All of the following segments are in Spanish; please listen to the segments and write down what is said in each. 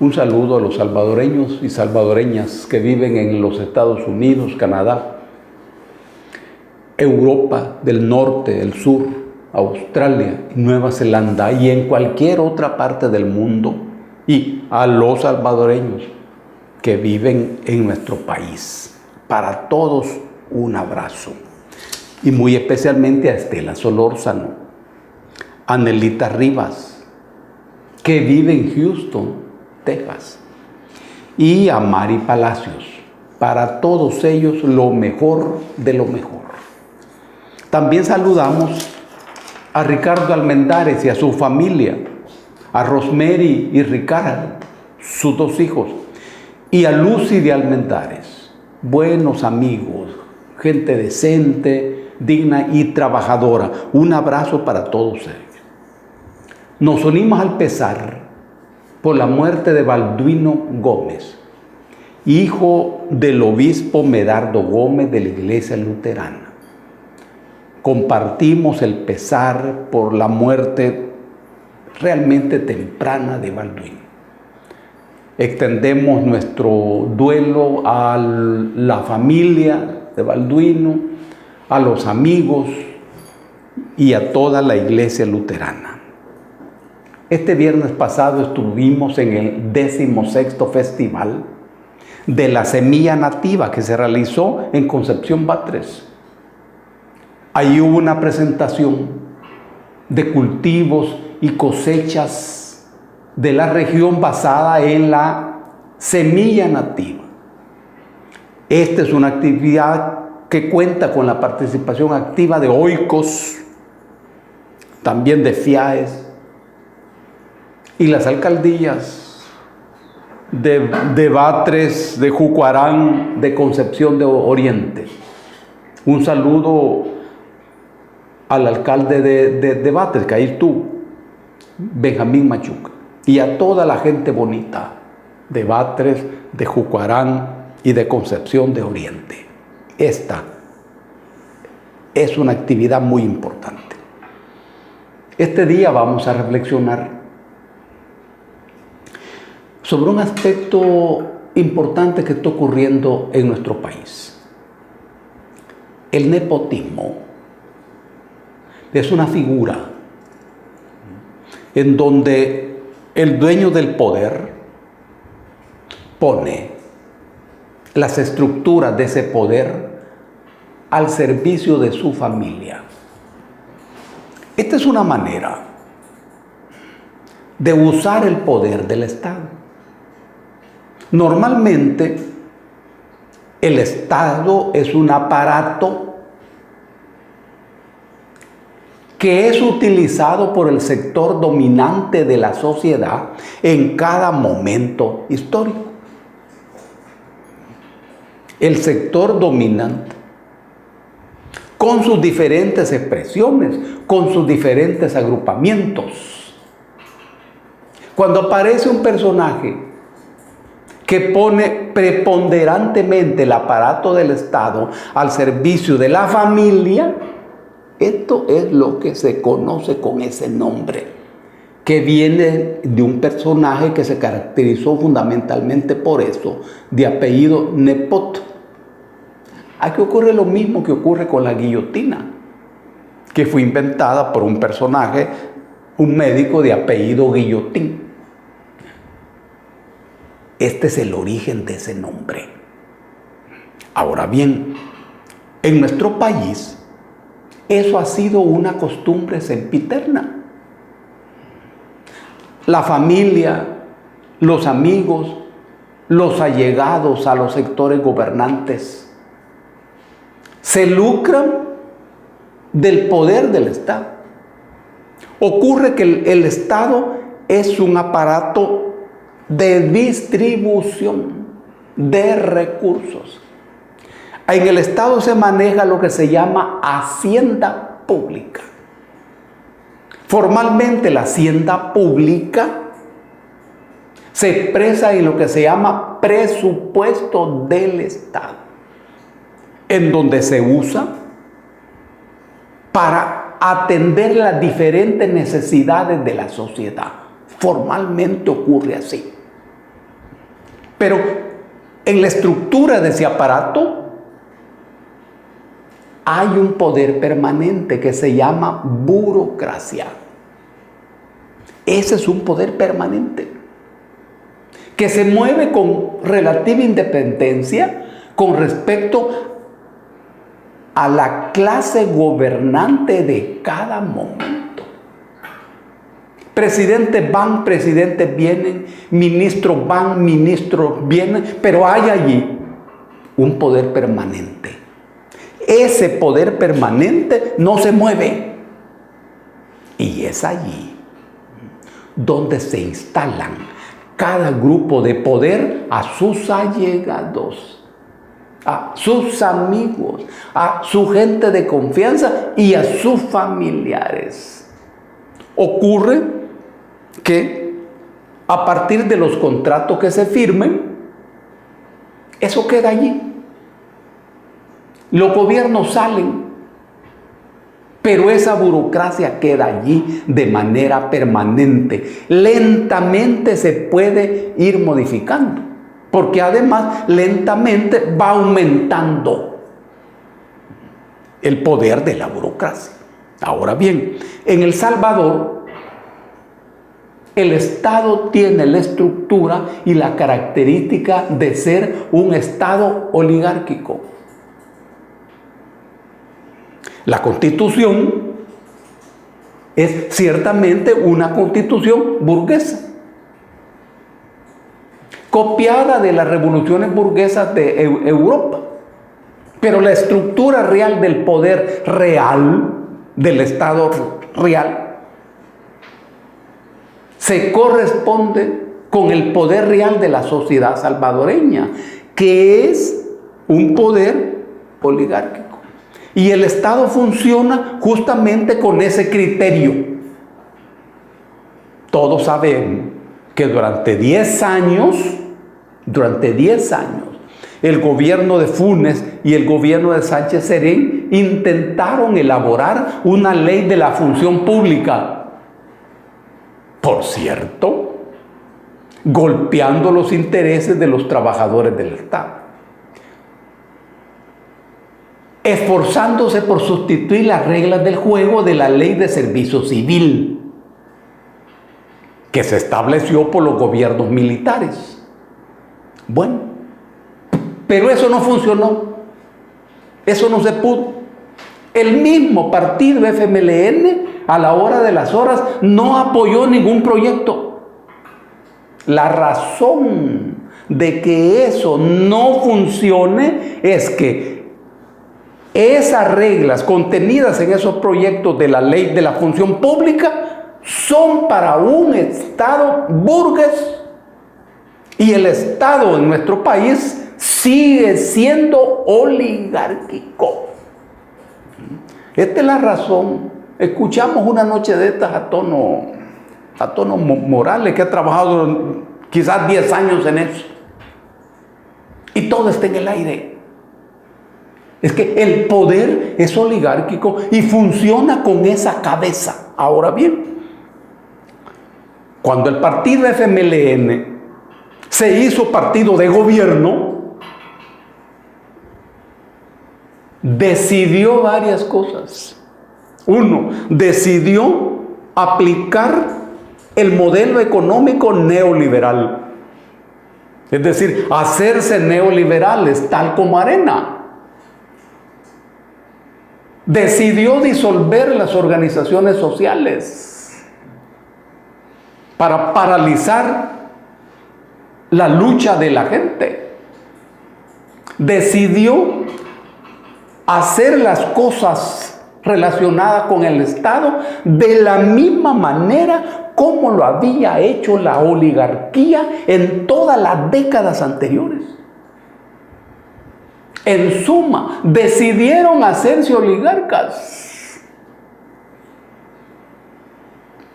Un saludo a los salvadoreños y salvadoreñas que viven en los Estados Unidos, Canadá, Europa del norte, del sur, Australia, Nueva Zelanda y en cualquier otra parte del mundo, y a los salvadoreños que viven en nuestro país. Para todos un abrazo. Y muy especialmente a Estela Solórzano, a Nelita Rivas, que vive en Houston, Texas, y a Mari Palacios. Para todos ellos lo mejor de lo mejor. También saludamos a Ricardo Almendares y a su familia, a Rosemary y Ricardo, sus dos hijos, y a Lucy de Almendares, buenos amigos, gente decente, digna y trabajadora. Un abrazo para todos ellos. Nos unimos al pesar por la muerte de Balduino Gómez, hijo del obispo Medardo Gómez de la Iglesia Luterana. Compartimos el pesar por la muerte realmente temprana de Balduino. Extendemos nuestro duelo a la familia de Balduino, a los amigos y a toda la Iglesia Luterana. Este viernes pasado estuvimos en el 16º Festival de la Semilla Nativa que se realizó en Concepción Batres. Ahí hubo una presentación de cultivos y cosechas de la región basada en la semilla nativa. Esta es una actividad que cuenta con la participación activa de OICOS, también de FIAES y las alcaldías de Batres, de Jucuarán, de Concepción de Oriente. Un saludo al alcalde de Batres, que ahí estuvo, Benjamín Machuca, y a toda la gente bonita de Batres, de Jucuarán y de Concepción de Oriente. Esta es una actividad muy importante. Este día vamos a reflexionar sobre un aspecto importante que está ocurriendo en nuestro país. El nepotismo es una figura en donde el dueño del poder pone las estructuras de ese poder al servicio de su familia. Esta es una manera de usar el poder del Estado. Normalmente, el Estado es un aparato que es utilizado por el sector dominante de la sociedad en cada momento histórico. El sector dominante, con sus diferentes expresiones, con sus diferentes agrupamientos. Cuando aparece un personaje que pone preponderantemente el aparato del Estado al servicio de la familia, esto es lo que se conoce con ese nombre, que viene de un personaje que se caracterizó fundamentalmente por eso, de apellido Nepot. Aquí ocurre lo mismo que ocurre con la guillotina, que fue inventada por un personaje, un médico de apellido Guillotín. Este es el origen de ese nombre. Ahora bien, en nuestro país, eso ha sido una costumbre sempiterna. La familia, los amigos, los allegados a los sectores gobernantes se lucran del poder del Estado. Ocurre que el Estado es un aparato de distribución de recursos. En el Estado se maneja lo que se llama hacienda pública. Formalmente la hacienda pública se expresa en lo que se llama presupuesto del Estado, en donde se usa para atender las diferentes necesidades de la sociedad. Formalmente ocurre así. Pero en la estructura de ese aparato hay un poder permanente que se llama burocracia. Ese es un poder permanente que se mueve con relativa independencia con respecto a la clase gobernante de cada momento. Presidentes van, presidentes vienen, ministros van, ministros vienen, pero hay allí un poder permanente. Ese poder permanente no se mueve. Y es allí donde se instalan cada grupo de poder a sus allegados, a sus amigos, a su gente de confianza y a sus familiares. Ocurre que a partir de los contratos que se firmen, eso queda allí. Los gobiernos salen, pero esa burocracia queda allí de manera permanente. Lentamente se puede ir modificando, porque además lentamente va aumentando el poder de la burocracia. Ahora bien, en El Salvador, el Estado tiene la estructura y la característica de ser un Estado oligárquico. La Constitución es ciertamente una Constitución burguesa, copiada de las revoluciones burguesas de Europa. Pero la estructura real del poder real, del Estado real, se corresponde con el poder real de la sociedad salvadoreña, que es un poder oligárquico. Y el Estado funciona justamente con ese criterio. Todos saben que durante 10 años, el gobierno de Funes y el gobierno de Sánchez Serén intentaron elaborar una ley de la función pública. Por cierto, golpeando los intereses de los trabajadores del Estado, esforzándose por sustituir las reglas del juego de la Ley de Servicio Civil, que se estableció por los gobiernos militares. Bueno, pero eso no funcionó, eso no se pudo. El mismo partido FMLN, a la hora de las horas, no apoyó ningún proyecto. La razón de que eso no funcione es que esas reglas contenidas en esos proyectos de la ley de la función pública son para un Estado burgués, y el Estado en nuestro país sigue siendo oligárquico. Esta es la razón. Escuchamos una noche de estas a Tono Morales, que ha trabajado quizás 10 años en eso, y todo está en el aire. Es que el poder es oligárquico y funciona con esa cabeza. Ahora bien, cuando el partido FMLN se hizo partido de gobierno, decidió varias cosas. Uno, decidió aplicar el modelo económico neoliberal. Es decir, hacerse neoliberales, tal como Arena. Decidió disolver las organizaciones sociales para paralizar la lucha de la gente. Decidió hacer las cosas relacionadas con el Estado de la misma manera como lo había hecho la oligarquía en todas las décadas anteriores. En suma, decidieron hacerse oligarcas,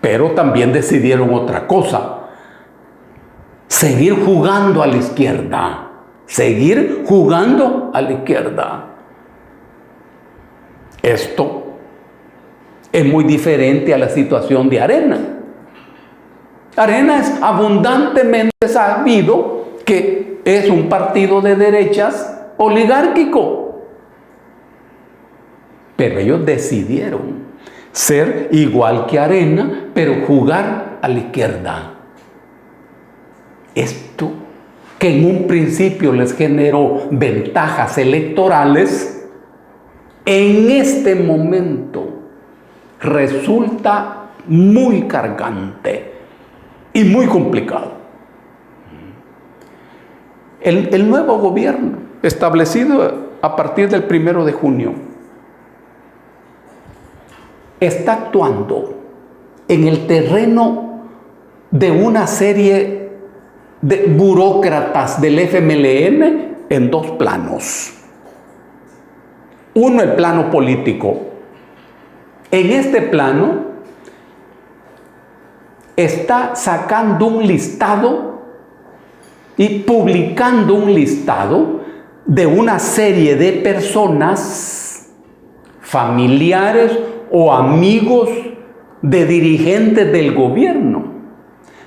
pero también decidieron otra cosa: seguir jugando a la izquierda, seguir jugando a la izquierda. Esto es muy diferente a la situación de Arena. Arena es abundantemente sabido que es un partido de derechas oligárquico. Pero ellos decidieron ser igual que Arena, pero jugar a la izquierda. Esto, que en un principio les generó ventajas electorales, en este momento resulta muy cargante y muy complicado. El nuevo gobierno, establecido a partir del 1 de junio, está actuando en el terreno de una serie de burócratas del FMLN en dos planos. Uno, el plano político. En este plano está sacando un listado y publicando un listado de una serie de personas, familiares o amigos de dirigentes del gobierno,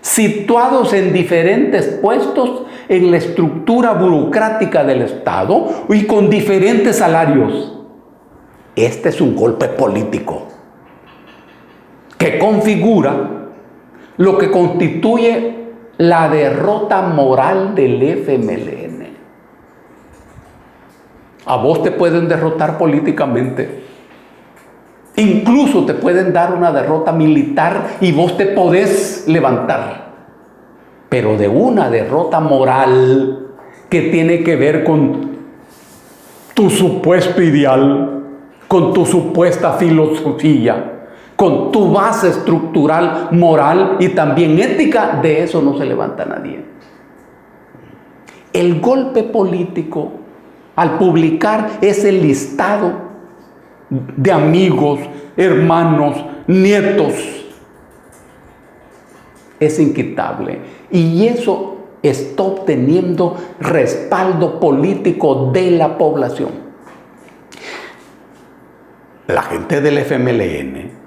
situados en diferentes puestos en la estructura burocrática del Estado y con diferentes salarios. Este es un golpe político que configura lo que constituye la derrota moral del FMLN. A vos te pueden derrotar políticamente. Incluso te pueden dar una derrota militar y vos te podés levantar. Pero de una derrota moral que tiene que ver con tu supuesto ideal, con tu supuesta filosofía, con tu base estructural, moral y también ética, de eso no se levanta nadie. El golpe político, al publicar ese listado de amigos, hermanos, nietos, es inquitable. Y eso está obteniendo respaldo político de la población. La gente del FMLN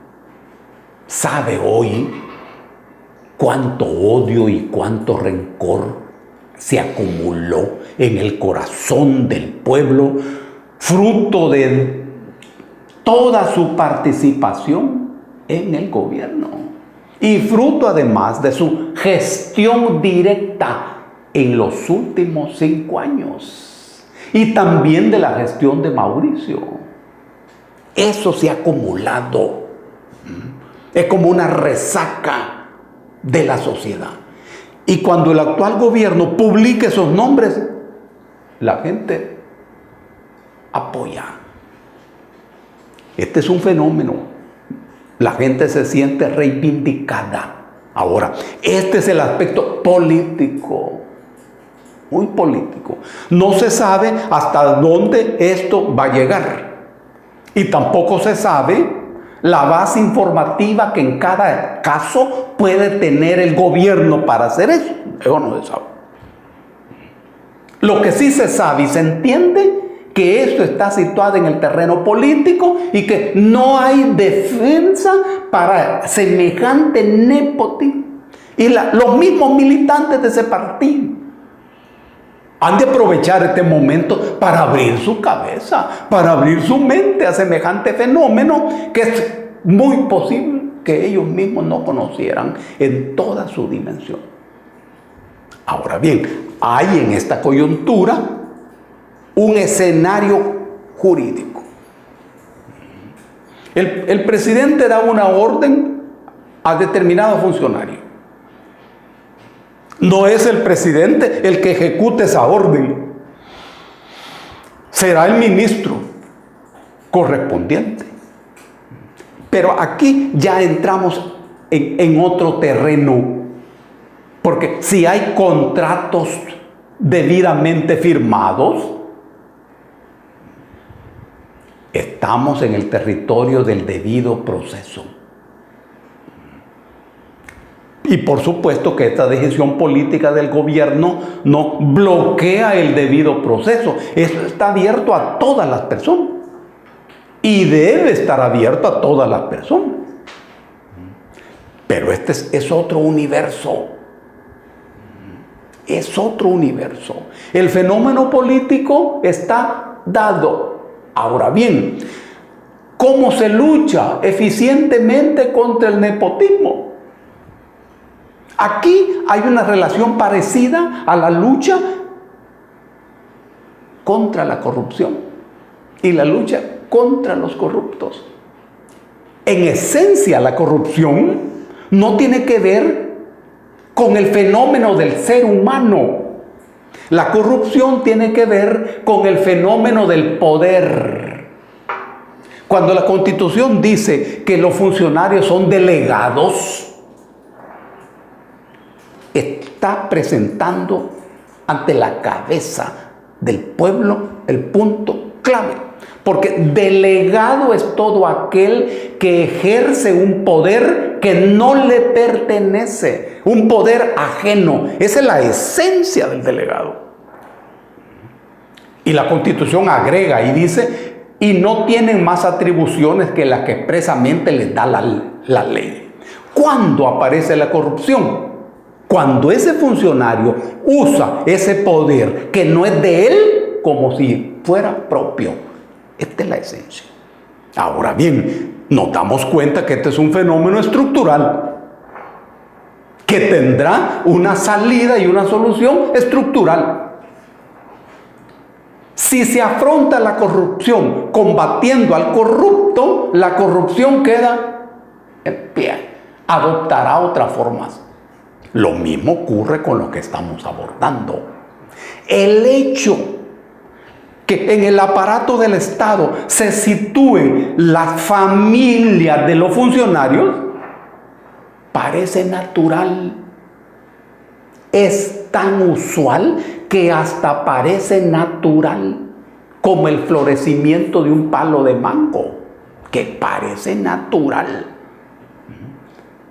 sabe hoy cuánto odio y cuánto rencor se acumuló en el corazón del pueblo, fruto de toda su participación en el gobierno y fruto además de su gestión directa en los últimos 5 años y también de la gestión de Mauricio. Eso se ha acumulado. Es como una resaca de la sociedad. Y cuando el actual gobierno publique esos nombres, la gente apoya. Este es un fenómeno. La gente se siente reivindicada. Ahora, este es el aspecto político, muy político. No se sabe hasta dónde esto va a llegar. Y tampoco se sabe la base informativa que en cada caso puede tener el gobierno para hacer eso. Eso no se sabe. Lo que sí se sabe y se entiende que esto está situado en el terreno político y que no hay defensa para semejante nepotismo. Y los mismos militantes de ese partido han de aprovechar este momento para abrir su cabeza, para abrir su mente a semejante fenómeno que es muy posible que ellos mismos no conocieran en toda su dimensión. Ahora bien, hay en esta coyuntura un escenario jurídico. El presidente da una orden a determinado funcionario. No es el presidente el que ejecute esa orden. Será el ministro correspondiente. Pero aquí ya entramos en otro terreno. Porque si hay contratos debidamente firmados, estamos en el territorio del debido proceso. Y por supuesto que esta decisión política del gobierno no bloquea el debido proceso. Eso está abierto a todas las personas. Y debe estar abierto a todas las personas. Pero este es otro universo. Es otro universo. El fenómeno político está dado. Ahora bien, ¿cómo se lucha eficientemente contra el nepotismo? Aquí hay una relación parecida a la lucha contra la corrupción y la lucha contra los corruptos. En esencia, la corrupción no tiene que ver con el fenómeno del ser humano. La corrupción tiene que ver con el fenómeno del poder. Cuando la Constitución dice que los funcionarios son delegados, está presentando ante la cabeza del pueblo el punto clave. Porque delegado es todo aquel que ejerce un poder que no le pertenece, un poder ajeno. Esa es la esencia del delegado. Y la Constitución agrega y dice, y no tienen más atribuciones que las que expresamente les da la ley. ¿Cuándo aparece la corrupción? Cuando ese funcionario usa ese poder que no es de él como si fuera propio. Esta es la esencia. Ahora bien, nos damos cuenta que este es un fenómeno estructural que tendrá una salida y una solución estructural. Si se afronta la corrupción combatiendo al corrupto, la corrupción queda en pie, adoptará otras formas. Lo mismo ocurre con lo que estamos abordando. El hecho que en el aparato del Estado se sitúen las familias de los funcionarios parece natural. Es tan usual que hasta parece natural, como el florecimiento de un palo de mango, que parece natural.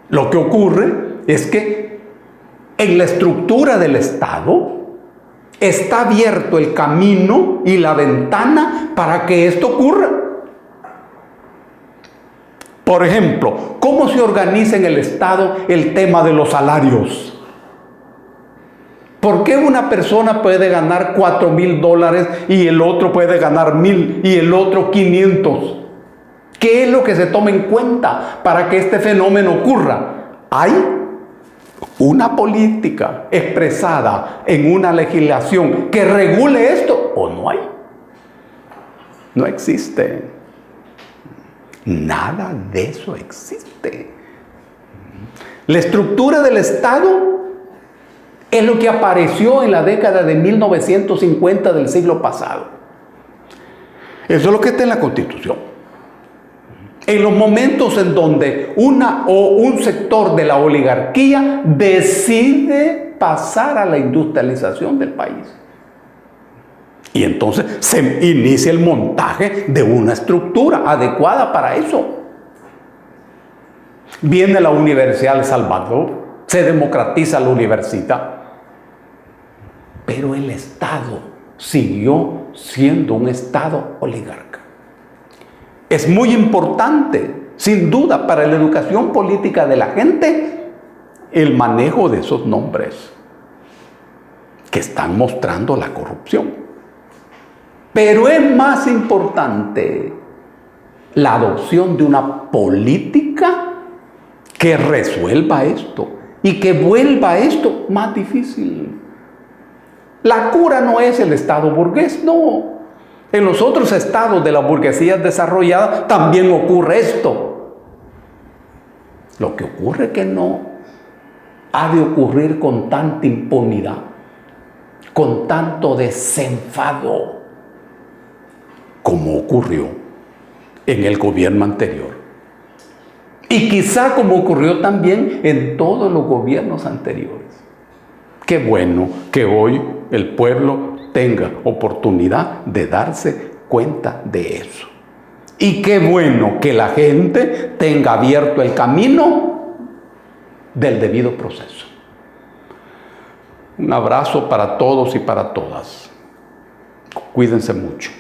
Lo que ocurre es que en la estructura del Estado está abierto el camino y la ventana para que esto ocurra. Por ejemplo, ¿cómo se organiza en el Estado el tema de los salarios? ¿Por qué una persona puede ganar $4,000 y el otro puede ganar 1,000 y el otro 500? ¿Qué es lo que se toma en cuenta para que este fenómeno ocurra? ¿Hay una política expresada en una legislación que regule esto o no hay? No existe. Nada de eso existe. La estructura del Estado es lo que apareció en la década de 1950 del siglo pasado. Eso es lo que está en la Constitución. En los momentos en donde una o un sector de la oligarquía decide pasar a la industrialización del país. Y entonces se inicia el montaje de una estructura adecuada para eso. Viene la Universidad de El Salvador, se democratiza la universidad. Pero el Estado siguió siendo un Estado oligarca. Es muy importante, sin duda, para la educación política de la gente, el manejo de esos nombres que están mostrando la corrupción. Pero es más importante la adopción de una política que resuelva esto y que vuelva esto más difícil. La cura no es el Estado burgués, no. En los otros estados de la burguesía desarrollada también ocurre esto. Lo que ocurre es que no ha de ocurrir con tanta impunidad, con tanto desenfado, como ocurrió en el gobierno anterior. Y quizá como ocurrió también en todos los gobiernos anteriores. Qué bueno que hoy el pueblo tenga oportunidad de darse cuenta de eso. Y qué bueno que la gente tenga abierto el camino del debido proceso. Un abrazo para todos y para todas. Cuídense mucho.